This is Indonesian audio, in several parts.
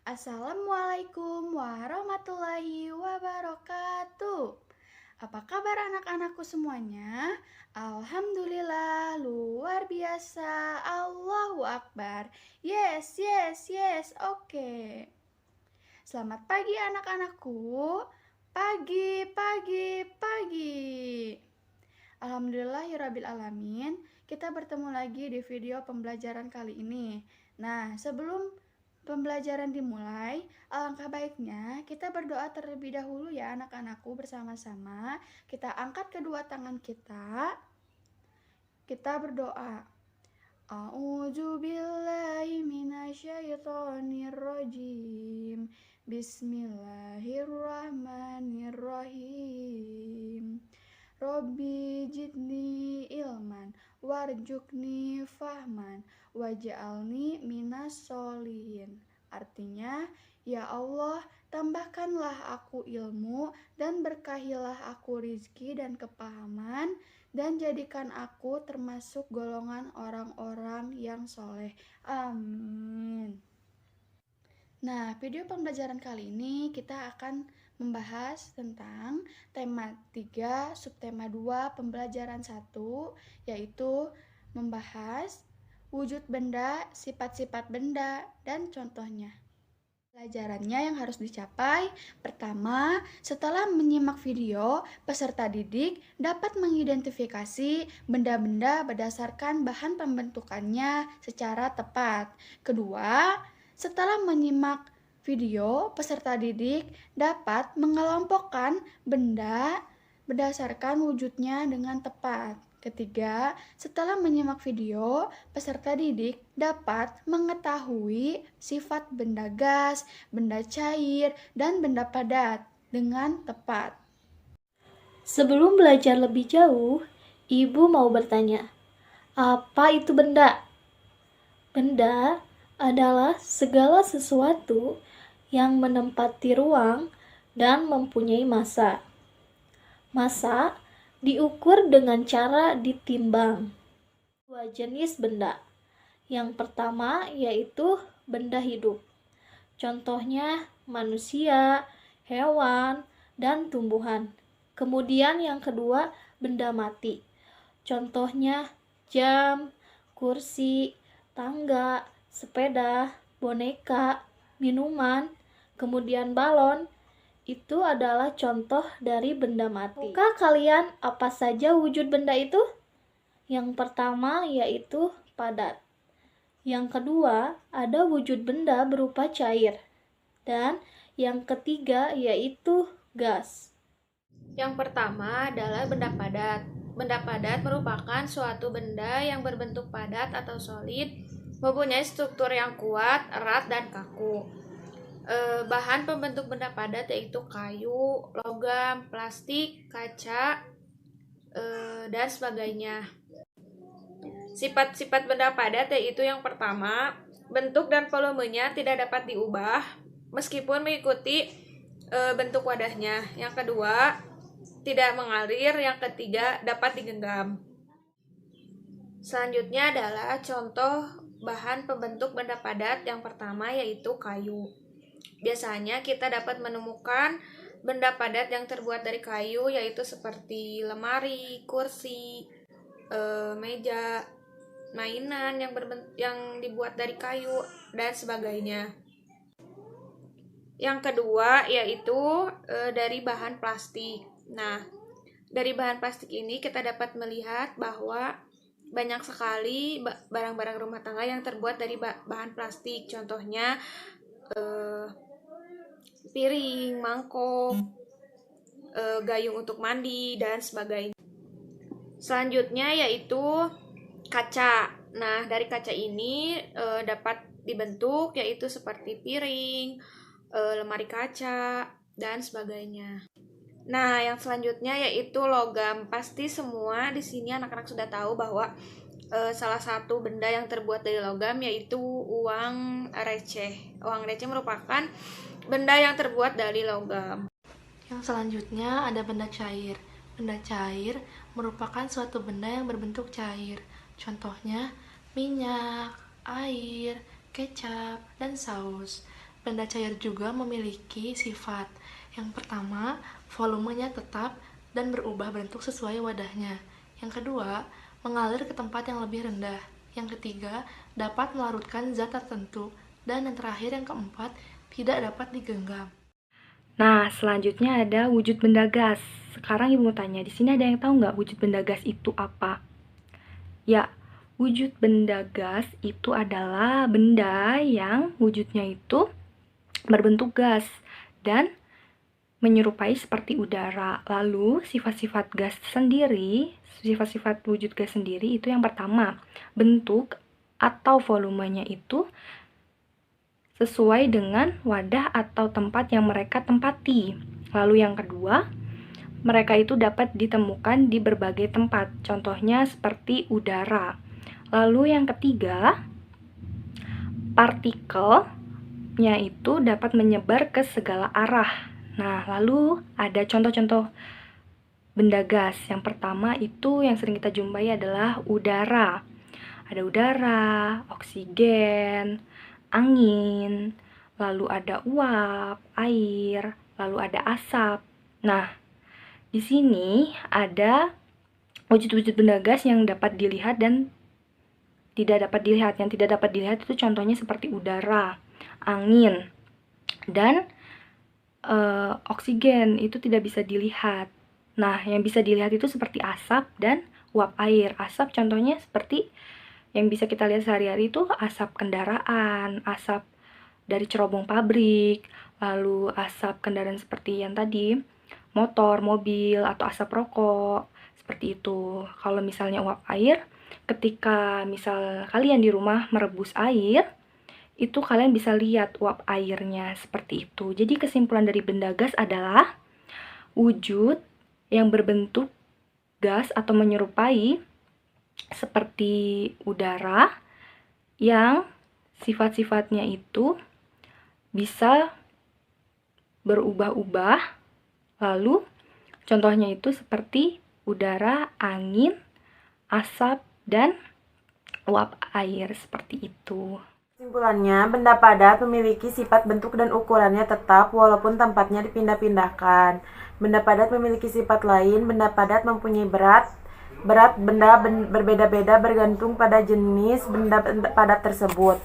Assalamualaikum warahmatullahi wabarakatuh. Apa kabar anak-anakku semuanya? Alhamdulillah, luar biasa. Allahu Akbar. Yes, yes, yes. Oke. Selamat pagi anak-anakku. Pagi, pagi, pagi. Alhamdulillahirabbil alamin. Kita bertemu lagi di video pembelajaran kali ini. Nah, sebelum pembelajaran dimulai, alangkah baiknya kita berdoa terlebih dahulu ya anak-anakku bersama-sama. Kita angkat kedua tangan kita. Kita berdoa. A'udzu billahi minasyaitonir rajim. Bismillahirrahmanirrahim. Robbi jidni ilman warjukni fahman waj'alni minas solihin. Artinya, ya Allah, tambahkanlah aku ilmu dan berkahilah aku rizki dan kepahaman, dan jadikan aku termasuk golongan orang-orang yang soleh. Amin. Nah, video pembelajaran kali ini kita akan membahas tentang tema 3, subtema 2, pembelajaran 1, yaitu membahas wujud benda, sifat-sifat benda, dan contohnya. Pelajarannya yang harus dicapai, pertama, setelah menyimak video, peserta didik dapat mengidentifikasi benda-benda berdasarkan bahan pembentukannya secara tepat. Kedua, setelah menyimak video, peserta didik dapat mengelompokkan benda berdasarkan wujudnya dengan tepat. Ketiga, setelah menyimak video, peserta didik dapat mengetahui sifat benda gas, benda cair, dan benda padat dengan tepat. Sebelum belajar lebih jauh, Ibu mau bertanya, apa itu benda? Benda adalah segala sesuatu yang menempati ruang dan mempunyai massa. Massa diukur dengan cara ditimbang. Dua jenis benda. Yang pertama yaitu benda hidup. Contohnya manusia, hewan, dan tumbuhan. Kemudian yang kedua benda mati. Contohnya jam, kursi, tangga, sepeda, boneka, minuman, kemudian balon. Itu adalah contoh dari benda mati. Tahukah kalian apa saja wujud benda itu? Yang pertama yaitu padat. Yang kedua ada wujud benda berupa cair. Dan yang ketiga yaitu gas. Yang pertama adalah benda padat. Benda padat merupakan suatu benda yang berbentuk padat atau solid, mempunyai struktur yang kuat, erat, dan kaku. Bahan pembentuk benda padat yaitu kayu, logam, plastik, kaca, dan sebagainya. Sifat-sifat benda padat yaitu yang pertama, bentuk dan volumenya tidak dapat diubah meskipun mengikuti bentuk wadahnya. Yang kedua, tidak mengalir. Yang ketiga, dapat digenggam. Selanjutnya adalah contoh bahan pembentuk benda padat. Yang pertama yaitu kayu. Biasanya kita dapat menemukan benda padat yang terbuat dari kayu, yaitu seperti lemari, kursi, meja, mainan yang dibuat dari kayu, dan sebagainya. Yang kedua yaitu dari bahan plastik. Nah, dari bahan plastik ini kita dapat melihat bahwa banyak sekali barang-barang rumah tangga yang terbuat dari bahan plastik. Contohnya piring, mangkok, gayung untuk mandi, dan sebagainya. Selanjutnya yaitu kaca. Nah, dari kaca ini dapat dibentuk yaitu seperti piring, lemari kaca, dan sebagainya. Nah, yang selanjutnya yaitu logam. Pasti semua di sini anak-anak sudah tahu bahwa salah satu benda yang terbuat dari logam yaitu uang receh. Uang receh merupakan benda yang terbuat dari logam. Yang selanjutnya ada benda cair. Benda cair merupakan suatu benda yang berbentuk cair. Contohnya minyak, air, kecap, dan saus. Benda cair juga memiliki sifat. Yang pertama, volumenya tetap dan berubah bentuk sesuai wadahnya. Yang kedua, mengalir ke tempat yang lebih rendah. Yang ketiga, dapat melarutkan zat tertentu. Dan yang terakhir, yang keempat, tidak dapat digenggam. Nah, selanjutnya ada wujud benda gas. Sekarang Ibu mau tanya, di sini ada yang tahu nggak wujud benda gas itu apa? Ya, wujud benda gas itu adalah benda yang wujudnya itu berbentuk gas dan menyerupai seperti udara. Lalu, sifat-sifat gas sendiri, sifat-sifat wujud gas sendiri itu yang pertama, bentuk atau volumenya itu sesuai dengan wadah atau tempat yang mereka tempati. Lalu yang kedua, mereka itu dapat ditemukan di berbagai tempat, contohnya seperti udara. Lalu yang ketiga, partikelnya itu dapat menyebar ke segala arah. Nah, lalu ada contoh-contoh benda gas. Yang pertama itu yang sering kita jumpai adalah udara. Ada udara, oksigen, angin, lalu ada uap, air, lalu ada asap. Nah, di sini ada wujud-wujud benda gas yang dapat dilihat dan tidak dapat dilihat. Yang tidak dapat dilihat itu contohnya seperti udara, angin, dan oksigen itu tidak bisa dilihat. Nah, yang bisa dilihat itu seperti asap dan uap air. Asap contohnya seperti yang bisa kita lihat sehari-hari itu asap kendaraan, asap dari cerobong pabrik, lalu asap kendaraan seperti yang tadi, motor, mobil, atau asap rokok, seperti itu. Kalau misalnya uap air, ketika misal kalian di rumah merebus air, itu kalian bisa lihat uap airnya seperti itu. Jadi kesimpulan dari benda gas adalah wujud yang berbentuk gas atau menyerupai seperti udara yang sifat-sifatnya itu bisa berubah-ubah. Lalu contohnya itu seperti udara, angin, asap, dan uap air seperti itu. Kesimpulannya, benda padat memiliki sifat bentuk dan ukurannya tetap walaupun tempatnya dipindah-pindahkan. Benda padat memiliki sifat lain. Benda padat mempunyai berat benda berbeda-beda bergantung pada jenis benda padat tersebut.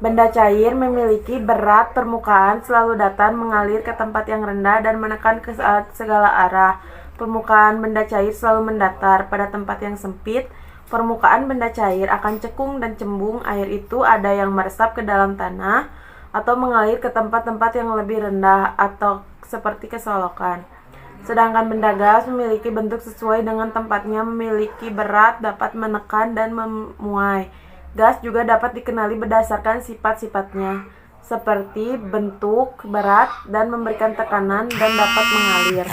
Benda cair memiliki berat permukaan selalu datar mengalir ke tempat yang rendah dan menekan ke segala arah. Permukaan benda cair selalu mendatar. Pada tempat yang sempit, permukaan benda cair akan cekung dan cembung. Air itu ada yang meresap ke dalam tanah atau mengalir ke tempat-tempat yang lebih rendah atau seperti kesolokan. Sedangkan benda gas memiliki bentuk sesuai dengan tempatnya, memiliki berat, dapat menekan dan memuai. Gas juga dapat dikenali berdasarkan sifat-sifatnya, seperti bentuk, berat, dan memberikan tekanan dan dapat mengalir.